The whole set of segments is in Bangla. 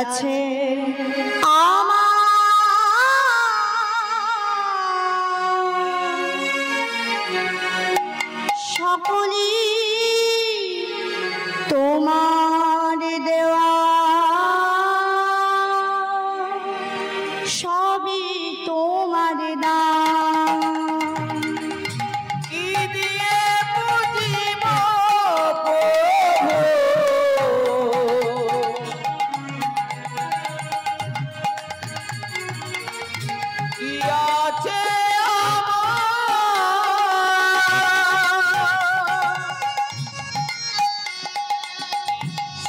আছে আমার সকলই তোমার দেওয়া, সবই তোমার দান। কি দিয়ে বুঝিব কি আছে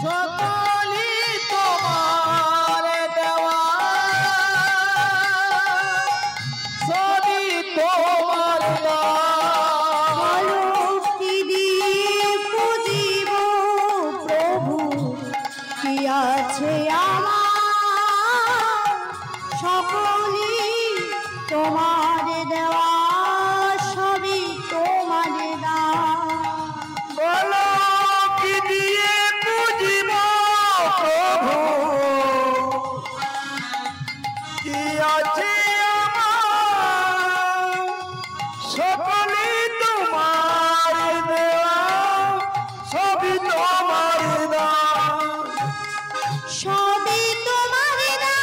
সকলি তোমার দেওয়া, সবই তোমার দান। কি দিয়ে বুঝিব প্রভু কি আছে আমার, সকলই তোমার দেওয়া, সবই তোমার দান। বলো কি দিয়ে বুঝিব প্রভু কি আছে আমার, সকলে তোমার দেওয়া, সবই তোমার দান। সবই তোমার দান।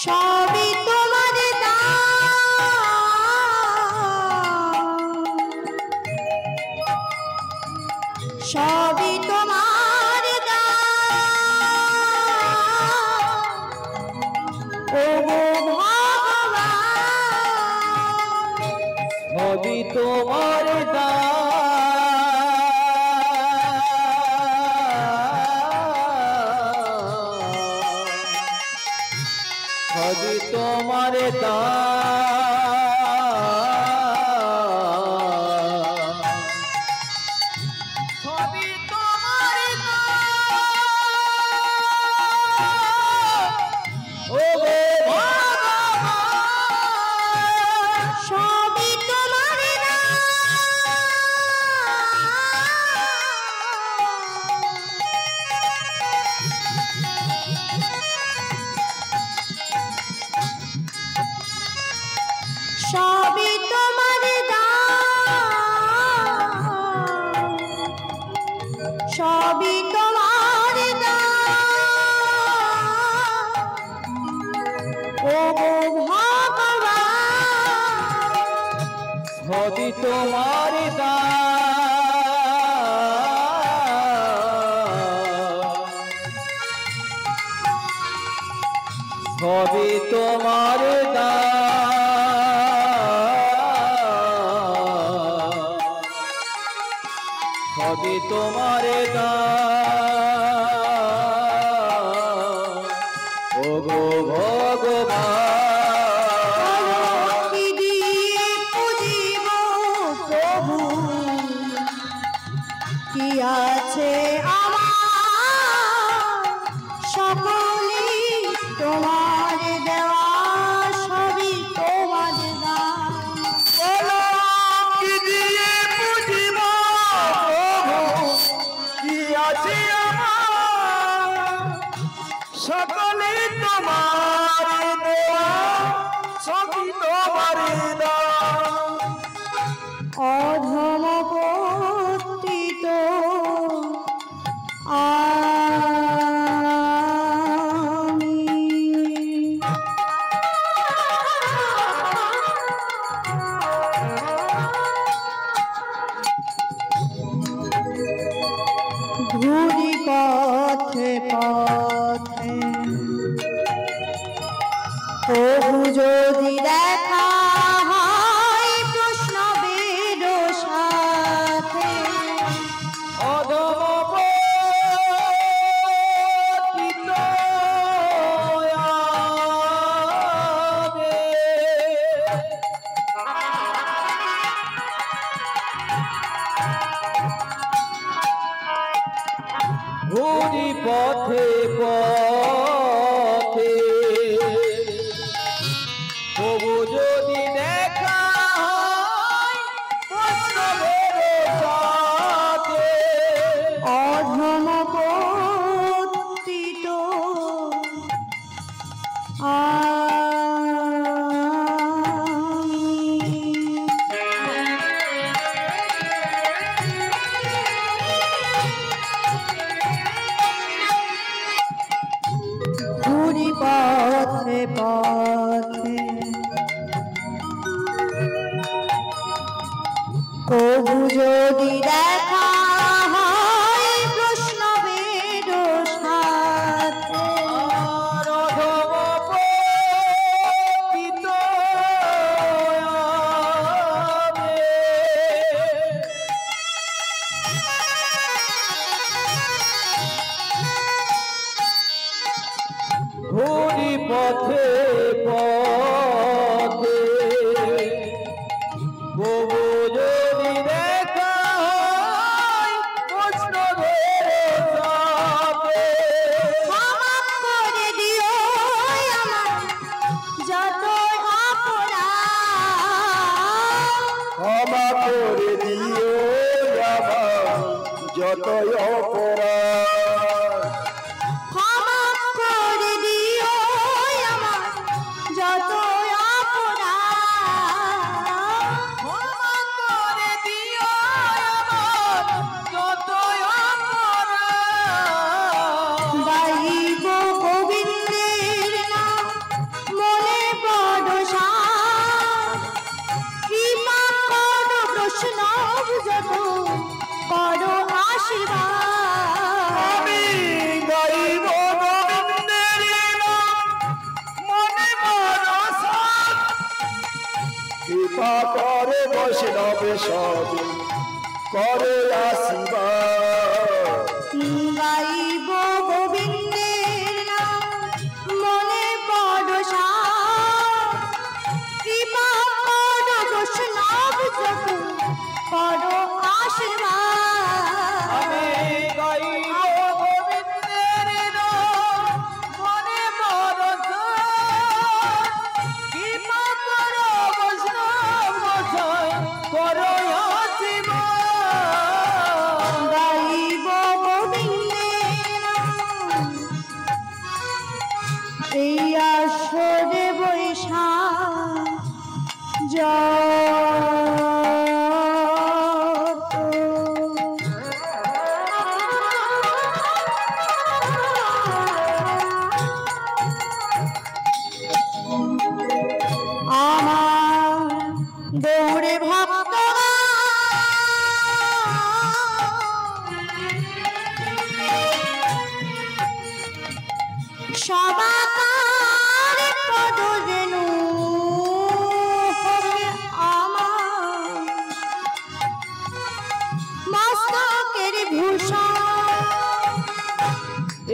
সবই তোমার দান, সবই তোমার দান। ও ভগবান, সবই তোমার দান, সবই তোমার দান, সবই তোমার দান। ও ভগবান, সবই তোমার দান। সবই তোমার দান, সবই তোমার দান। ও ভগবান, সবই তোমার দান, সবই তোমার দান, সবই তোমার দান। ও গো ভগবান, কি দিয়ে বুঝিব প্রভু কি আছে আমার, সকলই তোমার দেওয়া, সবই তোমার দান। বলো কি দিয়ে বুঝিব প্রভু কি আছে আমার, সকলে তোমার দেওয়া, সবই তোমার দান। অধম পতিত ঘুরি পথে পথে, প্রভু যদি দেখা হয় বৈষ্ণবের সাথে। অধম পতিত আমি, ঘুরি পথে পথে, প্রভু যদি দেখা যদি দেখা হয় বৈষ্ণবের সাথে ঘুরি পথে পথে বহু যদি দেখা হয় বৈষ্ণবের সাথে ক্ষমা করে দিও আমার যত অপরাধ ক্ষমা করে দিও আমার যতই অপরাধ ক্ষমা করে দিও আমার যত অপরাধ ক্ষমা করে দিও আমার যতই অপরাধ গাইব গোবিন্দের নাম মনে বড় সাধ কৃপা করো বৈষ্ণব যত করো আশীর্বাদ আমি গাইব গোবিন্দের নাম মনে মনসাদ কৃপা করে বৈষ্ণব সব করে আশীর্বাদ গাইব গোবিন্দের নাম মনে বড় সাধ কৃপা করো বৈষ্ণব যত করো আশীর্বাদ আমি গাইব গোবিন্দের নাম মনে মনসাদ কৃপা করো বৈষ্ণব গোসাই করো আশীর্বাদ গাইব গোবিন্দের নাম এই আসরে বৈশাখ যত আমার দৌড়ে ভক্ত সবাকার পদরেণু হোক আমার মস্তকের ভূষণ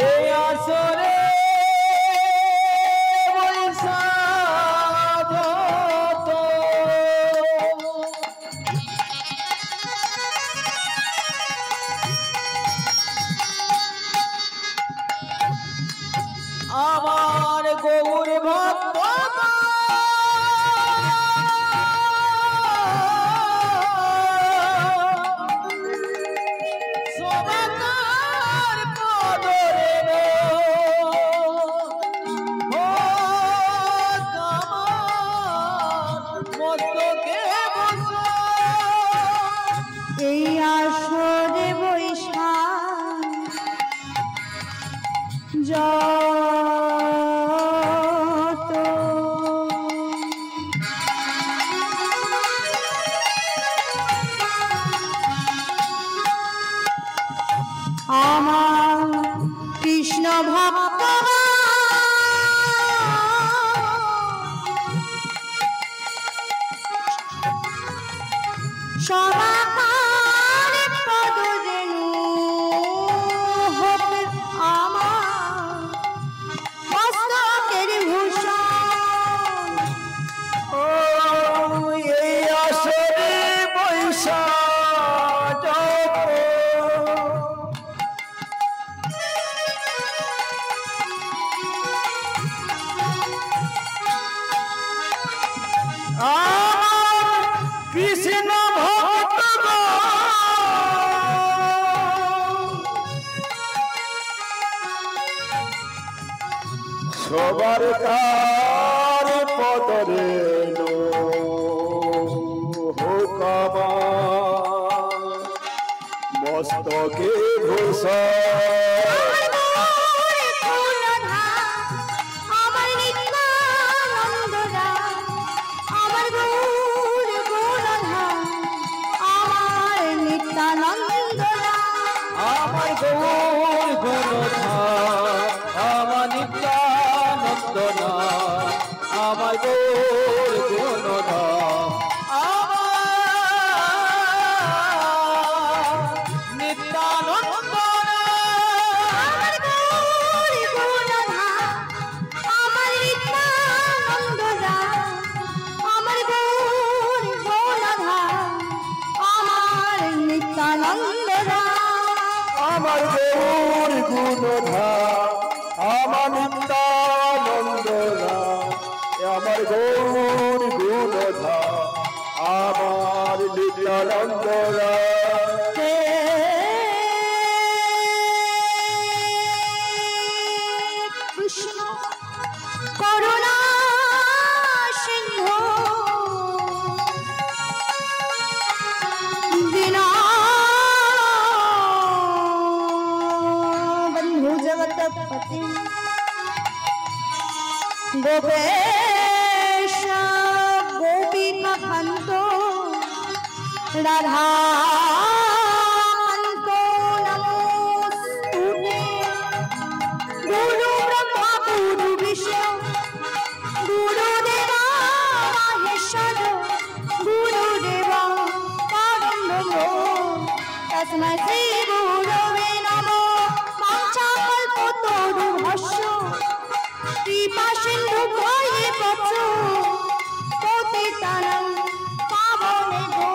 এই আসরে বৈশাখ যত আমার গৌর ভক্ত সবাকার পদরে মস্তকে বসা এই আসরে বৈশাখ যত আমার কৃষ্ণ ভক্ত সবাকার পদরেণু হোক আমার মস্তকের ভূষণ ও এই আসরে বৈশাখ যত আমার কৃষ্ণ ভক্ত সবার কার পদরে হোক আমার মস্তকে ভূষণ আমার নিত্যানন্দ রাম, আমার গৌর গুণধাম, আমার নিত্যানন্দ আমার গৌর গুণধাম আমার নিত্যানন্দ রাম আমার গৌর গুণধাম আমার নিত্যানন্দ রাম কৃষ্ণ করুণা সিন্ধু দীনা বন্ধু জগৎপতি গোপেশ গোপিকা কান্ত রাধা কান্ত নমোস্তুতে গুরু ব্রহ্মা গুরু বিষ্ণু গুরুদেবা মহেশ্বর গুরুদেবা পরম ব্রহ্ম তস্मै শ্রী গুরবে নমঃ বাঞ্ছাকল্পতরুভ্যশ্চ কৃপা সিন্ধু ভয়ে পচ্ছ পতিতানাং পাবনেভ্যো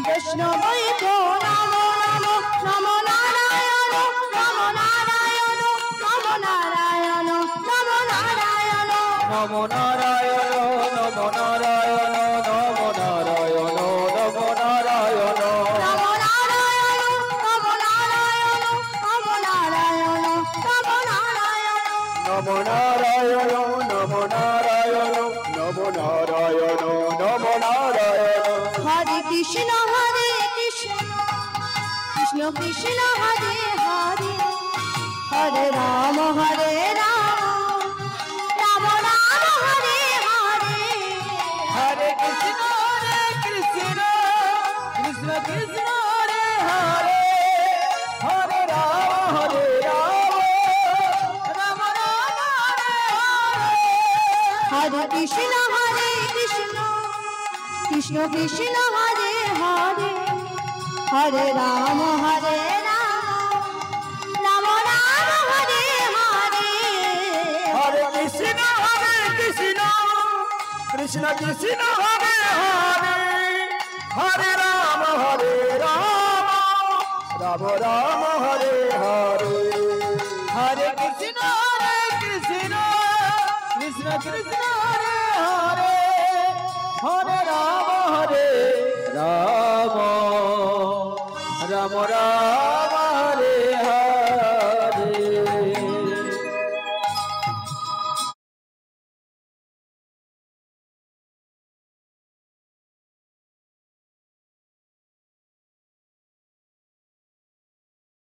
বৈষ্ণবেভ্যো নমো নমো নমো নারায়ণ নমো নারায়ণ নমো নারায়ণ নমো নারায়ণ নমো নারায়ণ নমো নারায়ণ নমো নারায়ণ নমো নারায়ণ নমো নারায়ণ নমো নারায়ণ নমো নারায়ণ নমো নারায়ণ নমো নারায়ণ নমো নারায়ণ নমো নারায়ণ নমো নারায়ণ হরে কৃষ্ণ কৃষ্ণ কৃষ্ণ হরে হরে হরে রাম রাম রাম হরে হরে হরে কৃষ্ণ কৃষ্ণ কৃষ্ণ হরে হরে হরে রাম রাম রাম হরে হরে হরে কৃষ্ণ কৃষ্ণ কৃষ্ণ হরে হরে হরে রাম রাম রাম হরে হরে হরে কৃষ্ণ কৃষ্ণ কৃষ্ণ হরে হরে হরে রাম রাম রাম হরে হরে হরে কৃষ্ণ কৃষ্ণ কৃষ্ণ হরে হরে হরে রাম রাম রাম হরে